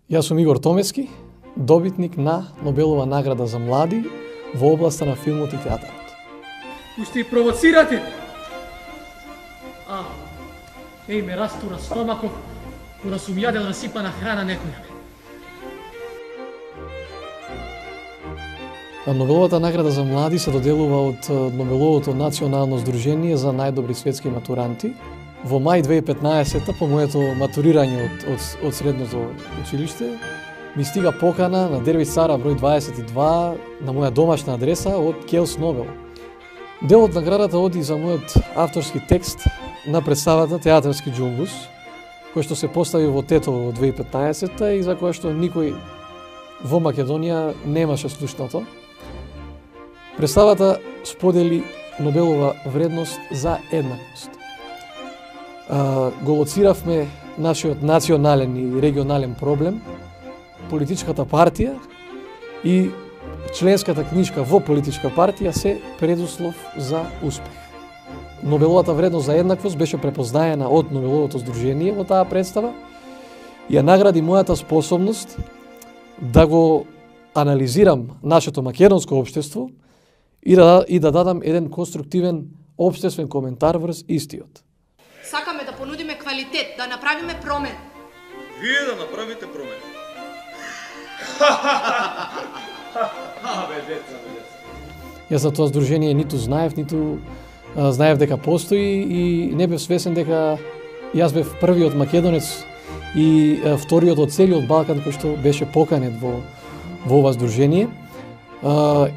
Јас сум Игор Томески, добитник на Нобелова награда за млади во областа на филмот и театарот. Уште и провоцирате? Ме растура стомаков, кога сум јадел насипана храна некоја. Нобеловата награда за млади се доделува од Нобеловото национално здружение за најдобри светски матуранти. Во мај 2015 по моето матурирање од средното училиште ми стига покана на Дервис Цара број 22 на моја домашна адреса од Келс Нобел. Дел од наградата оди за мојот авторски текст на представата Театарски џумбус, кој што се постави во Тетово во 2015 и за која што никој во Македонија немаше слушнато. Представата сподели Нобелова вредност за еднаквост. Го лоциравме нашиот национален и регионален проблем, политичката партија и членската книжка во политичка партија се предуслов за успех. Нобеловата вредност за еднаквост беше препознаена од Нобеловото здружение во таа представа и ја награди мојата способност да го анализирам нашето македонско општество и да дадам еден конструктивен општествен коментар врз истиот. Сакаме да понудиме квалитет, да направиме промен. Вие да направите промен. Јас за тоа здружение ниту знаев, ниту знаев дека постои и не бев свесен дека јас бев првиот македонец и вториот од целиот Балкан кој што беше поканет во ова здружение.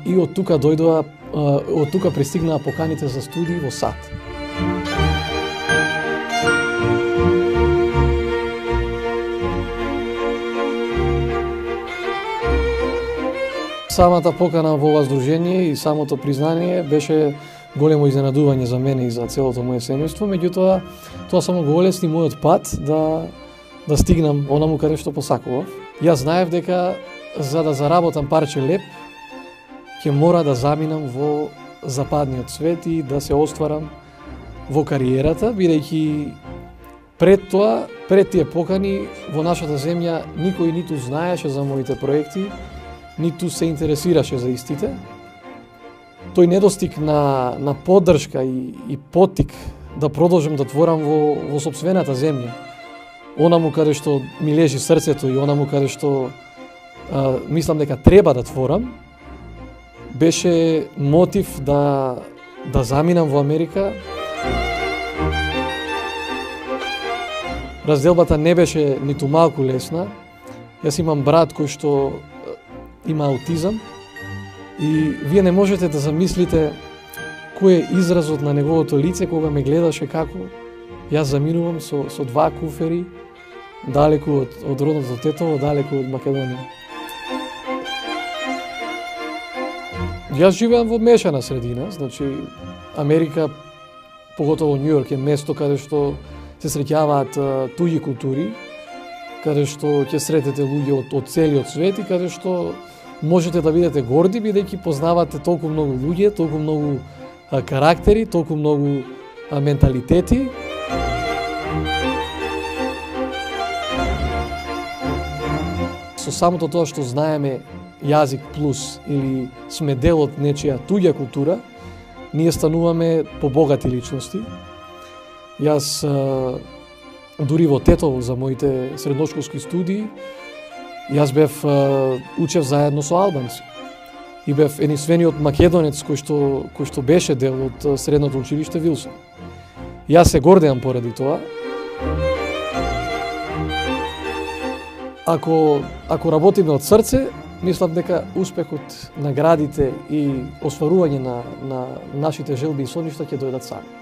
И од тука пристигнаа поканите за студии во САД. Самата покана во ова здружение и самото признание беше големо изненадување за мене и за целото моје семејство, меѓутоа тоа само го олесни мојот пат да стигнам онаму каде што посакував. Јас знаев дека за да заработам парче леп ќе мора да заминам во западниот свет и да се остварам во кариерата, бидејќи пред тие покани во нашата земја никој ниту знаеше за моите проекти, ниту се интересираше за истите. Тој недостиг на поддршка и поттик да продолжам да творам во сопствената земја, онаму каде што ми лежи срцето и онаму каде што мислам дека треба да творам, беше мотив да заминам во Америка. Разделбата не беше ниту малку лесна. Јас имам брат кој што има аутизам и вие не можете да замислите кој е изразот на неговото лице кога ме гледаше како јас заминувам со 2 куфери далеку од родното Тетово, далеку од Македонија. Јас живеам во мешана средина, значи Америка, поготово Њу Јорк е место каде што се среќаваат туѓи култури, каде што ќе сретете луѓе од целиот свет и каде што можете да бидете горди бидејќи познавате толку многу луѓе, толку многу карактери, толку многу менталитети. Со самото тоа што знаеме јазик плюс или сме дел од нечија туѓа култура, ние стануваме побогати личности. Јас дури во Тетово за моите средношколски студии, јас бев учев заедно со албанци. И бев единствениот македонец кој што беше дел од средното училиште Вилсон. Јас се гордеам поради тоа. Ако работиме од срце, мислам дека успехот, наградите и осварување на нашите желби и соништа ќе дојдат сами.